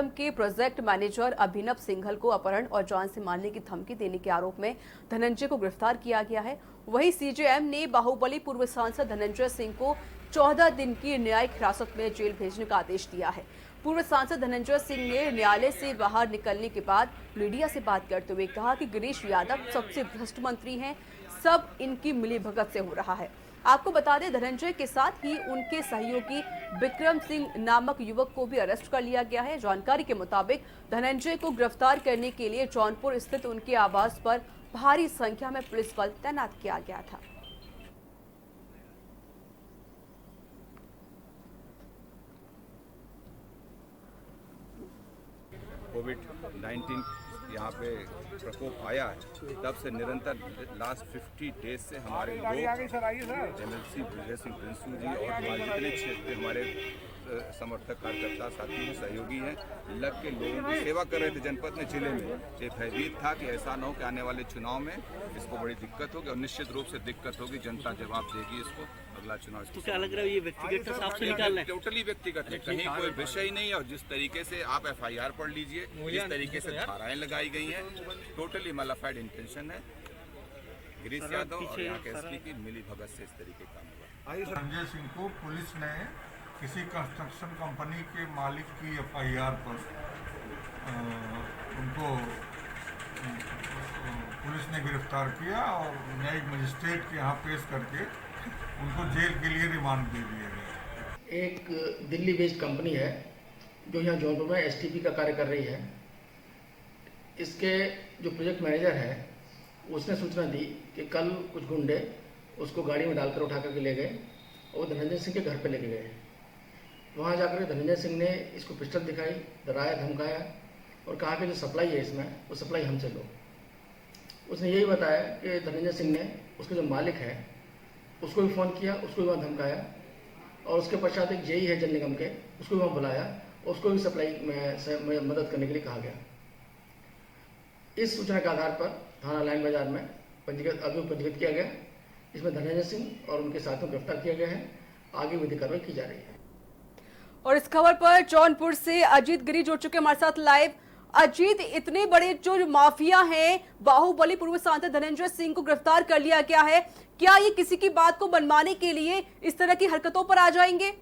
के project manager अभिनव सिंघल को अपहरण और जान से मारने की धमकी देने के आरोप में धनंजय को गिरफ्तार किया गया है। वहीं सीजेएम ने बाहुबली पूर्व सांसद धनंजय सिंह को 14 दिन की न्यायिक हिरासत में जेल भेजने का आदेश दिया है। पूर्व सांसद धनंजय सिंह ने न्यायालय से बाहर निकलने के बाद मीडिया से बात करते हुए कहा कि गिरीश यादव सबसे भ्रष्ट मंत्री हैं, सब इनकी मिलीभगत से हो रहा है। आपको बता दें, धनंजय के साथ ही उनके सहयोगी विक्रम सिंह नामक युवक को भी अरेस्ट कर लिया गया है। जानकारी के मुताबिक धनंजय को गिरफ्तार करने के लिए जौनपुर स्थित उनके आवास पर भारी संख्या में पुलिस बल तैनात किया गया था। कोविड-19 यहाँ पे प्रकोप आया है, तब से निरंतर लास्ट 50 डेज से हमारे लोग एमएलसी विजय सिंह प्रिंसू जी और हमारे जितने क्षेत्र हमारे समर्थक कार्यकर्ता साथी हैं, सहयोगी हैं, लग के लोगों की सेवा कर रहे थे जनपद में, जिले में। ये भयभीत था कि ऐसा न हो कि आने वाले चुनाव में इसको बड़ी दिक्कत होगी, और निश्चित रूप से दिक्कत होगी, जनता जवाब देगी इसको। अगला चुनाव इसको क्या लग रहा है, ये व्यक्तिगत हिसाब से निकालना है? टोटली व्यक्तिगत है, कहीं कोई विषय ही नहीं है। और जिस तरीके से आप एफआईआर पढ़ लीजिए, जिस तरीके से धाराएं लगाई गई हैं, टोटली मलाफाइड इंटेंशन है। गिरीश यादव और यहाँ के एसपी की मिली भगत से इस तरीके का काम हुआ। धनंजय सिंह को पुलिस ने किसी कंस्ट्रक्शन कंपनी के मालिक की एफआईआर पर उनको पुलिस ने गिरफ्तार किया और न्यायिक मजिस्ट्रेट के यहाँ पेश करके उनको जेल के लिए रिमांड दे दिया गया। एक दिल्ली बेस्ड कंपनी है जो यहाँ जौनपुर में एसटीपी का कार्य कर रही है। इसके जो प्रोजेक्ट मैनेजर है उसने सूचना दी कि कल कुछ गुंडे उसको गाड़ी में डालकर उठा करके ले गए और धनंजय सिंह के घर पे लेके गए। वहाँ जाकर धनंजय सिंह ने इसको पिस्टल दिखाई, डराया, धमकाया और कहा कि जो सप्लाई है इसमें वो सप्लाई हमसे लो। उसने यही बताया कि धनंजय सिंह ने उसके जो मालिक है उसको भी फ़ोन किया, उसको भी वहाँ धमकाया और उसके पश्चात एक जेई है जल निगम के, उसको भी वहाँ बुलाया और उसको भी सप्लाई में मदद करने के लिए कहा गया। इस सूचना के आधार पर थाना लाइन बाजार में अभियोग पंजीकृत किया गया। इसमें धनंजय सिंह और उनके साथियों को गिरफ्तार किया गया है। आगे विधिक कार्रवाई की जा रही है। और इस खबर पर जौनपुर से अजीत गिरी जुड़ चुके हमारे साथ लाइव। अजीत, इतने बड़े जो माफिया हैं, बाहुबली पूर्व सांसद धनंजय सिंह को गिरफ्तार कर लिया गया है, क्या ये किसी की बात को मनवाने के लिए इस तरह की हरकतों पर आ जाएंगे?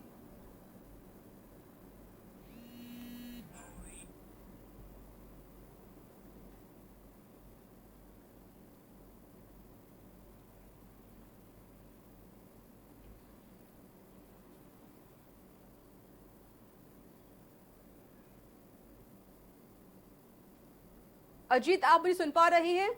अजीत, आप मुझे सुन पा रहे हैं?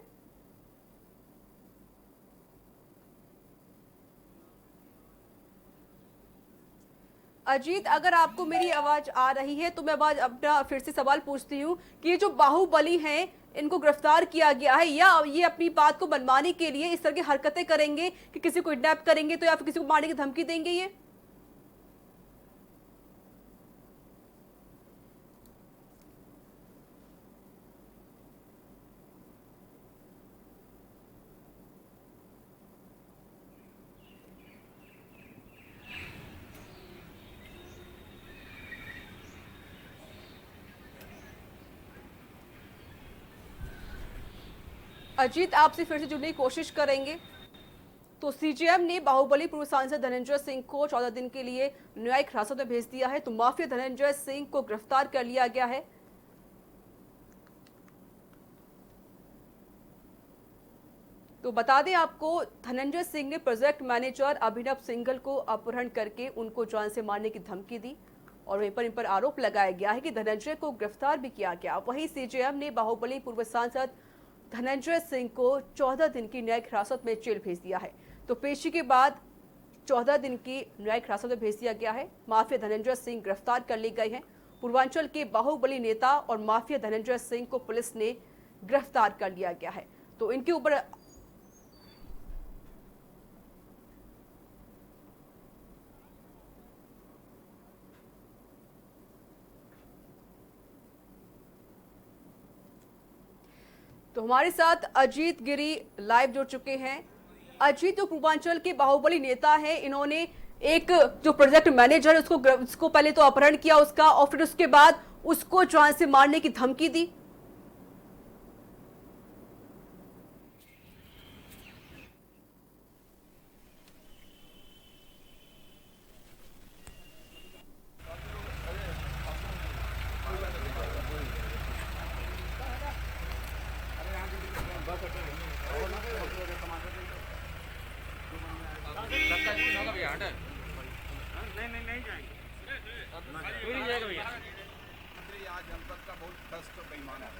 अजीत, अगर आपको मेरी आवाज आ रही है तो मैं आवाज अपना फिर से सवाल पूछती हूँ कि ये जो बाहुबली हैं इनको गिरफ्तार किया गया है, या ये अपनी बात को मनवाने के लिए इस तरह की हरकतें करेंगे कि किसी को किडनैप करेंगे तो या फिर किसी को मारने की धमकी देंगे? ये अजीत, आपसे फिर से जुड़ने की कोशिश करेंगे। तो सीजेएम ने बाहुबली पूर्व सांसद धनंजय सिंह को 14 दिन के लिए न्यायिक हिरासत में भेज दिया है। तो माफिया धनंजय सिंह को गिरफ्तार कर लिया गया है। तो बता दें आपको, धनंजय सिंह ने प्रोजेक्ट मैनेजर अभिनव सिंघल को अपहरण करके उनको जान से मारने की धमकी दी और वहीं पर इन पर आरोप लगाया गया है कि धनंजय को गिरफ्तार भी किया गया। वहीं सीजेएम ने बाहुबली पूर्व सांसद धनंजय सिंह को 14 दिन की न्यायिक हिरासत में जेल भेज दिया है। तो पेशी के बाद 14 दिन की न्यायिक हिरासत में भेज दिया गया है। माफिया धनंजय सिंह गिरफ्तार कर लिए गए हैं। पूर्वांचल के बाहुबली नेता और माफिया धनंजय सिंह को पुलिस ने गिरफ्तार कर लिया गया है। तो इनके ऊपर तो हमारे साथ अजीत गिरी लाइव जुड़ चुके हैं। अजीत, जो पूर्वांचल के बाहुबली नेता हैं, इन्होंने एक जो प्रोजेक्ट मैनेजर है उसको पहले तो अपहरण किया उसका, और फिर उसके बाद उसको जान से मारने की धमकी दी। आज जनपद का बहुत भ्रष्ट बेईमान है।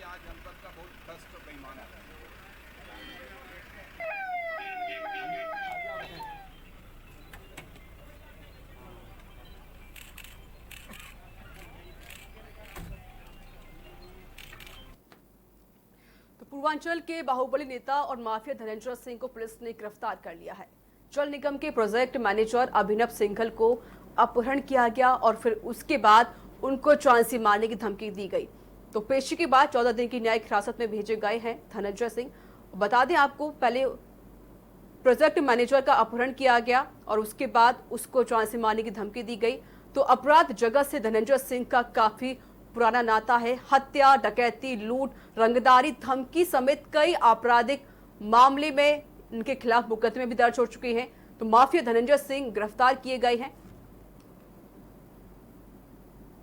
आज जनपद का बहुत भ्रष्ट बेईमान है। तो पूर्वांचल के बाहुबली नेता और माफिया धनंजय सिंह को पुलिस ने गिरफ्तार कर लिया है। जल निगम के प्रोजेक्ट मैनेजर अभिनव सिंघल को अपहरण किया गया और फिर उसके बाद उनको जान से मारने की धमकी दी गई। तो पेशी के बाद 14 दिन की न्यायिक हिरासत में भेजे गए हैं धनंजय सिंह। बता दें आपको, पहले प्रोजेक्ट मैनेजर का अपहरण किया गया और उसके बाद उसको जान से मारने की धमकी दी गई। तो अपराध जगत से धनंजय सिंह का काफी पुराना नाता है। हत्या, डकैती, लूट, रंगदारी, धमकी समेत कई आपराधिक मामले में इनके खिलाफ मुकदमे भी दर्ज हो चुके हैं। तो माफिया धनंजय सिंह गिरफ्तार किए गए हैं।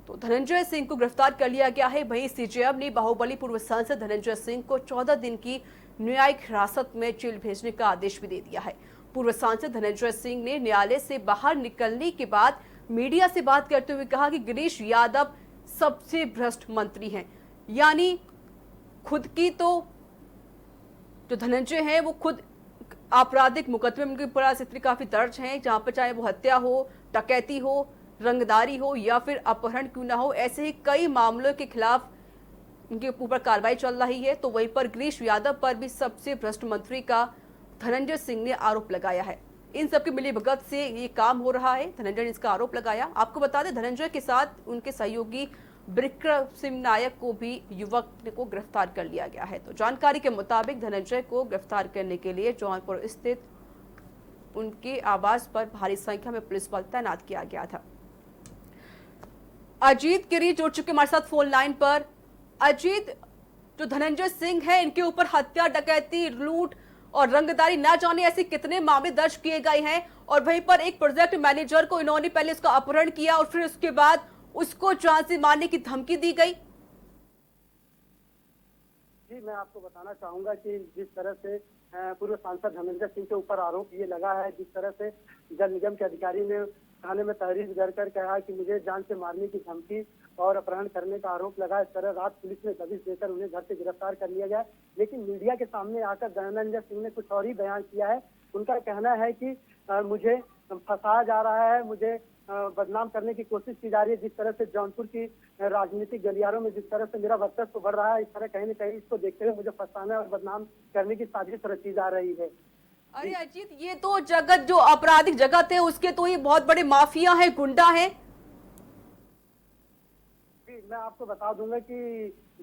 तो धनंजय सिंह को गिरफ्तार कर लिया गया है। वहीं सीजेएम ने बाहुबली पूर्व सांसद धनंजय सिंह को 14 दिन की न्यायिक हिरासत में जेल भेजने का आदेश भी दे दिया है। पूर्व सांसद धनंजय सिंह ने न्यायालय से बाहर निकलने के बाद मीडिया से बात करते हुए कहा कि गिरीश यादव सबसे भ्रष्ट मंत्री हैं। यानी खुद की तो जो धनंजय है वो खुद आपराधिक मुकदमे में उनके ऊपर स्थिति काफी दर्ज है, जहां पर चाहे वो हत्या हो, डकैती हो, रंगदारी हो या फिर अपहरण क्यों ना हो, ऐसे ही कई मामलों के खिलाफ इनके ऊपर कार्रवाई चल रही है। तो वहीं पर गिरीश यादव पर भी सबसे भ्रष्ट मंत्री का धनंजय सिंह ने आरोप लगाया है। इन सबकी मिलीभगत से ये काम हो रहा है, धनंजय ने इसका आरोप लगाया। आपको बता दें, धनंजय के साथ उनके सहयोगी विक्रम सिंह नायक को भी युवक को गिरफ्तार कर लिया गया है। तो जानकारी के मुताबिक धनंजय को गिरफ्तार करने के लिए जौनपुर स्थित उनके आवास पर भारी संख्या में पुलिस बल तैनात किया गया था। अजीत गिरी जुड़ चुके हमारे साथ फोन लाइन पर। अजीत, जो धनंजय सिंह है इनके ऊपर हत्या, डकैती, लूट और रंगदारी न जाने ऐसे कितने मामले दर्ज किए गए हैं, और वहीं पर एक प्रोजेक्ट मैनेजर को इन्होंने पहले उसका अपहरण किया और फिर उसके बाद उसको जान से मारने की धमकी दी गई। जी, मैं आपको बताना चाहूंगा कि जिस तरह से पूर्व सांसद धनंजय सिंह के ऊपर आरोप ये लगा है, जिस तरह से जल निगम के अधिकारी ने थाने में तहरीर दर्ज कर कहा कि मुझे जान से मारने की धमकी और अपहरण करने का आरोप लगा। इस तरह रात पुलिस ने दबिश देकर उन्हें घर से गिरफ्तार कर लिया गया। लेकिन मीडिया के सामने आकर धनंजय सिंह ने कुछ और ही बयान किया है। उनका कहना है कि मुझे फंसाया जा रहा है, मुझे बदनाम करने की कोशिश की जा रही है। जिस तरह से जौनपुर की राजनीतिक गलियारों में जिस तरह से मेरा वर्चस्व बढ़ रहा है, इस तरह कहीं न कहीं इसको देखते हुए मुझे फंसाना और बदनाम करने की साजिश रची जा रही है। अरे अजीत, ये तो जगत, जो आपराधिक जगत है उसके तो ये बहुत बड़े माफिया है, गुंडा है। मैं आपको बता दूंगा कि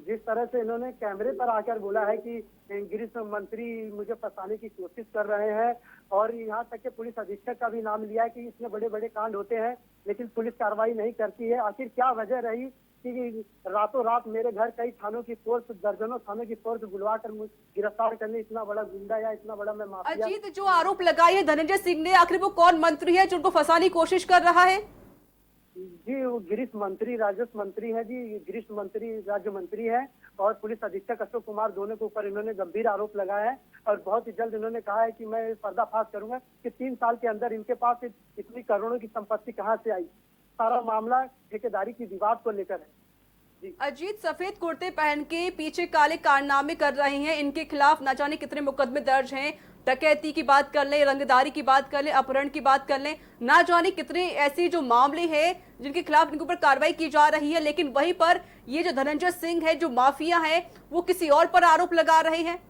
जिस तरह से इन्होंने कैमरे पर आकर बोला है कि गिरीश मंत्री मुझे फंसाने की कोशिश कर रहे हैं, और यहाँ तक के पुलिस अधीक्षक का भी नाम लिया है कि इसमें बड़े बड़े कांड होते हैं लेकिन पुलिस कार्रवाई नहीं करती है। आखिर क्या वजह रही कि रातों रात मेरे घर कई थानों की फोर्स, दर्जनों थानों की फोर्स बुलवाकर गिरफ्तार करने, इतना बड़ा गुंडा या इतना बड़ा मैं माफिया। अजीत, जो आरोप लगाए हैं धनंजय सिंह ने, आखिर वो कौन मंत्री है जो उनको फंसाने की कोशिश कर रहा है? जी, वो गिरीश मंत्री, राजस्व मंत्री है जी, गिरीश मंत्री राज्य मंत्री है और पुलिस अधीक्षक अशोक कुमार, दोनों के ऊपर इन्होंने गंभीर आरोप लगाया है और बहुत ही जल्द इन्होंने कहा है कि मैं पर्दाफाश करूंगा कि 3 साल के अंदर इनके पास इतनी करोड़ों की संपत्ति कहाँ से आई। सारा मामला ठेकेदारी की विवाद को लेकर है। अजीत, सफेद कुर्ते पहन के पीछे काले कारनामे कर रहे हैं, इनके खिलाफ न जाने कितने मुकदमे दर्ज हैं। डकैती की बात कर लें, रंगदारी की बात कर लें, अपहरण की बात कर लें, ना जाने कितने ऐसे जो मामले हैं जिनके खिलाफ इनके ऊपर कार्रवाई की जा रही है। लेकिन वहीं पर ये जो धनंजय सिंह है, जो माफिया है, वो किसी और पर आरोप लगा रहे हैं।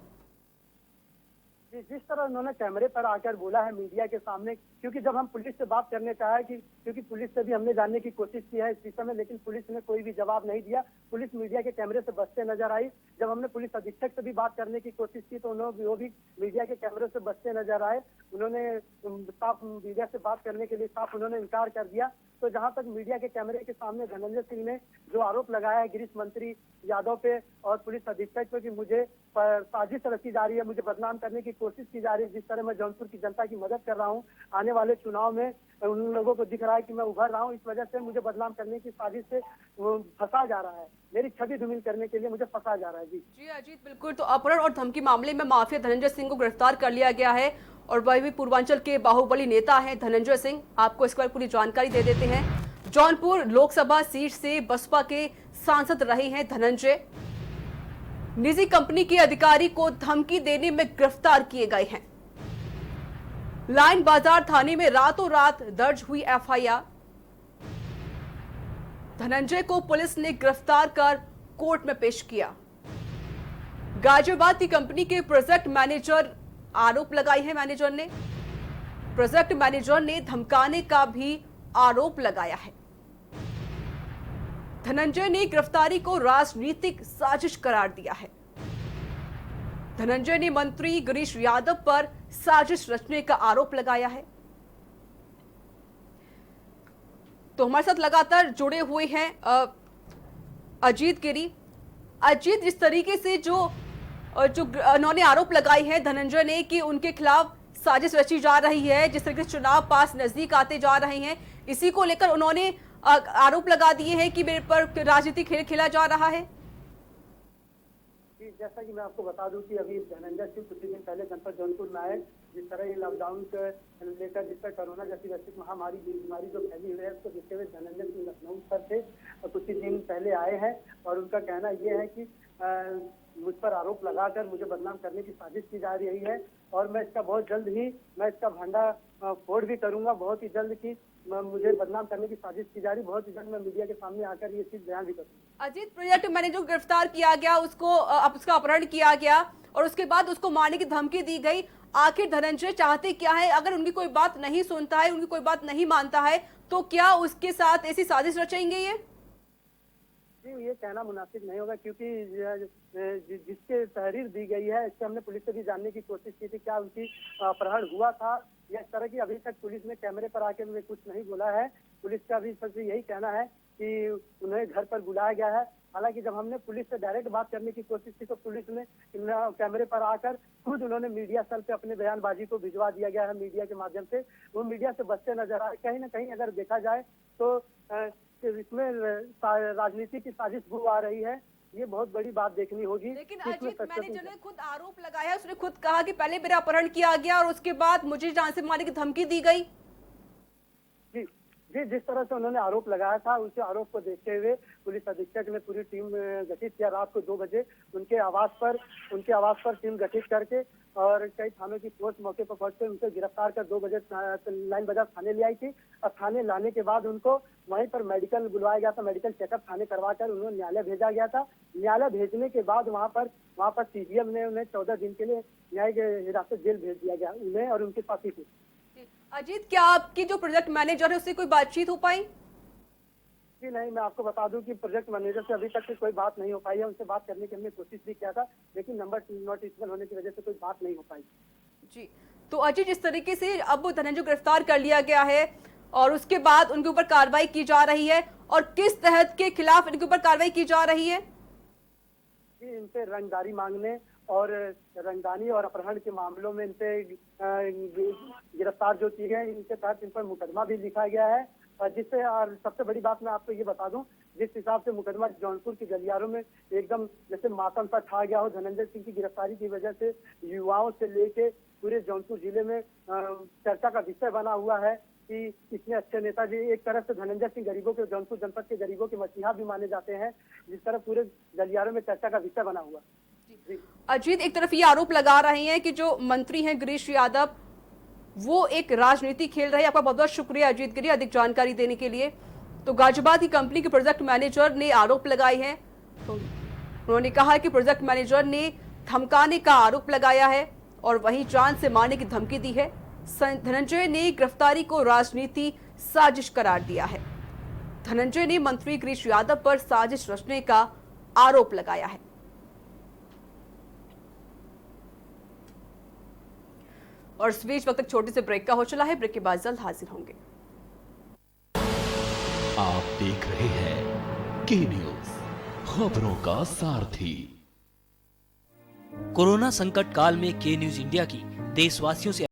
जिस तरह उन्होंने कैमरे पर आकर बोला है मीडिया के सामने, क्योंकि जब हम पुलिस से बात करने का है कि क्योंकि पुलिस से भी हमने जानने की कोशिश की है इस विषय में, लेकिन पुलिस ने कोई भी जवाब नहीं दिया। पुलिस मीडिया के कैमरे से बचते नजर आई। जब हमने पुलिस अधीक्षक से भी बात करने की कोशिश की तो वो भी मीडिया के कैमरे से बचते नजर आए। उन्होंने साफ मीडिया से बात करने के लिए साफ उन्होंने इनकार कर दिया। तो जहां तक मीडिया के कैमरे के सामने धनंजय सिंह ने जो आरोप लगाया है गिरीश मंत्री यादव पे और पुलिस अधीक्षक पे कि मुझे साजिश रची जा रही है, मुझे बदनाम करने की कोशिश की जा रही है, जिस तरह मैं जौनपुर की जनता की मदद कर रहा हूं, आने वाले चुनाव में उन लोगों को दिख रहा है कि मैं उभर रहा हूं, इस वजह से मुझे बदनाम करने की साजिश से फंसा जा रहा है, मेरी छवि धूमिल करने के लिए मुझे फंसा जा रहा है। जी अजीत, बिल्कुल। तो अपहरण और धमकी मामले में माफिया धनंजय सिंह को गिरफ्तार कर लिया गया है और वह भी पूर्वांचल के बाहुबली नेता है धनंजय सिंह। आपको इस पर पूरी जानकारी दे देते हैं। जौनपुर लोकसभा सीट से बसपा के सांसद रहे हैं धनंजय। निजी कंपनी के अधिकारी को धमकी देने में गिरफ्तार किए गए हैं। लाइन बाजार थाने में रातों रात दर्ज हुई एफआईआर। धनंजय को पुलिस ने गिरफ्तार कर कोर्ट में पेश किया। गाजियाबाद की कंपनी के प्रोजेक्ट मैनेजर आरोप लगाई है। प्रोजेक्ट मैनेजर ने धमकाने का भी आरोप लगाया है। धनंजय ने गिरफ्तारी को राजनीतिक साजिश करार दिया है। धनंजय ने मंत्री गिरीश यादव पर साजिश रचने का आरोप लगाया है। तो हमारे साथ लगातार जुड़े हुए हैं अजीत गिरी। अजीत, जिस तरीके से जो उन्होंने आरोप लगाए हैं धनंजय ने कि उनके खिलाफ साजिश रची जा रही है, जिस तरीके से चुनाव पास नजदीक आते जा रहे हैं, इसी को लेकर उन्होंने आरोप लगा दिए हैं कि मेरे पर राजनीतिक खेल खेला जा रहा है। जैसा कि मैं आपको बता दूं कि अभी धनंजय सिंह कुछ दिन पहले जनपद जौनपुर में आए। जिस तरह ये लॉकडाउन को लेकर जिस तरह कोरोना जैसी वैश्विक महामारी बीमारी जो फैली हुई है उसको देखते हुए धनंजय सिंह लखनऊ पर थे और कुछ दिन पहले आए हैं और उनका कहना यह है कि मुझ पर आरोप लगाकर मुझे बदनाम करने की साजिश की जा रही है और मैं इसका बहुत जल्द ही इसका भंडा फोड़ भी करूंगा। बहुत ही जल्द की मुझे बदनाम करने की साजिश की जा रही, बहुत ही जल्द मैं मीडिया के सामने आकर ये चीज बयान भी करूंगा। अजीत, प्रोजेक्ट मैनेजर को गिरफ्तार किया गया, उसका अपहरण किया गया और उसके बाद उसको मारने की धमकी दी गई। आखिर धनंजय चाहते क्या है? अगर उनकी कोई बात नहीं सुनता है, उनकी कोई बात नहीं मानता है, तो क्या उसके साथ ऐसी साजिश रचेंगे ये कहना मुनासिब नहीं होगा, क्योंकि जिसके तहरीर दी गई है इससे हमने पुलिस से भी जानने की कोशिश की थी क्या उनकी अपहरण हुआ था या इस तरह की। अभी तक पुलिस ने कैमरे पर आके मुझे कुछ नहीं बोला है। पुलिस का भी सबसे यही कहना है कि उन्हें घर पर बुलाया गया है। हालांकि जब हमने पुलिस से डायरेक्ट बात करने की कोशिश की तो पुलिस ने कैमरे पर आकर खुद उन्होंने मीडिया सेल पे अपने बयानबाजी को भिजवा दिया गया है मीडिया के माध्यम से। वो मीडिया से बचते नजर आए। कहीं ना कहीं अगर देखा जाए तो इसमें राजनीति की साजिश हो आ रही है। ये बहुत बड़ी बात देखनी होगी। लेकिन अजीत, मैनेजर ने खुद आरोप लगाया, उसने खुद कहा कि पहले मेरा अपहरण किया गया और उसके बाद मुझे जान से मारने की धमकी दी गई। जी, जिस तरह से उन्होंने आरोप लगाया था उस आरोप को देखते हुए पुलिस अधीक्षक ने पूरी टीम गठित किया। रात को 2 बजे उनके आवास पर टीम गठित करके और कई थानों की फोर्स मौके पर पहुंचकर उनको गिरफ्तार कर 2 बजे लाइन बाजार थाने ले आई थी। और थाने लाने के बाद उनको वहीं पर मेडिकल बुलवाया गया था। मेडिकल चेकअप थाने करवाकर उन्हें न्यायालय भेजा गया था। न्यायालय भेजने के बाद वहाँ पर सीबीएम ने उन्हें 14 दिन के लिए न्यायिक हिरासत जेल भेज दिया गया, उन्हें और उनके साथी को। अजीत, क्या आपकी जो प्रोजेक्ट मैनेजर है उससे कोई बातचीत हो पाई? जी नहीं, मैं आपको बता दूं कि प्रोजेक्ट मैनेजर से अभी तक कोई बात नहीं हो पाई है। उनसे बात करने की हमने कोशिश भी किया था, लेकिन नंबर नॉट रीचेबल होने की वजह से कोई बात नहीं हो पाई। जी, तो अजीत, जिस तरीके से अब धनंजय गिरफ्तार कर लिया गया है और उसके बाद उनके ऊपर कार्रवाई की जा रही है और किस तहत के खिलाफ इनके ऊपर कार्रवाई की जा रही है? जी, इनसे रंगदारी मांगने और रंगदानी और अपहरण के मामलों में इनसे गिरफ्तार जो किए गए इनके तहत इन पर मुकदमा भी लिखा गया है जिससे और सबसे बड़ी बात मैं आपको ये बता दूं, जिस हिसाब से मुकदमा जौनपुर के गलियारों में एकदम जैसे मातम सा छा गया हो, धनंजय सिंह की गिरफ्तारी की वजह से युवाओं से लेके पूरे जौनपुर जिले में चर्चा का विषय बना हुआ है कि इतने अच्छे नेताजी, एक तरफ से धनंजय सिंह गरीबों के, जौनपुर जनपद के गरीबों के मसीहा भी माने जाते हैं, जिस तरह पूरे गलियारों में चर्चा का विषय बना हुआ। अजीत, एक तरफ ये आरोप लगा रहे हैं कि जो मंत्री हैं गिरीश यादव वो एक राजनीति खेल रहे हैं। आपका बहुत बहुत शुक्रिया अजीत गिरी अधिक जानकारी देने के लिए। तो गाजियाबाद की कंपनी के प्रोजेक्ट मैनेजर ने आरोप लगाए हैं। तो उन्होंने कहा कि प्रोजेक्ट मैनेजर ने धमकाने का आरोप लगाया है और वहीं जान से मारने की धमकी दी है। धनंजय ने गिरफ्तारी को राजनीति साजिश करार दिया है। धनंजय ने मंत्री गिरीश यादव पर साजिश रचने का आरोप लगाया है। और इस बीच वक्त एक छोटे से ब्रेक का हो चला है। ब्रेक के बाद जल्द हाजिर होंगे। आप देख रहे हैं के न्यूज, खबरों का सारथी। कोरोना संकट काल में के न्यूज इंडिया की देशवासियों से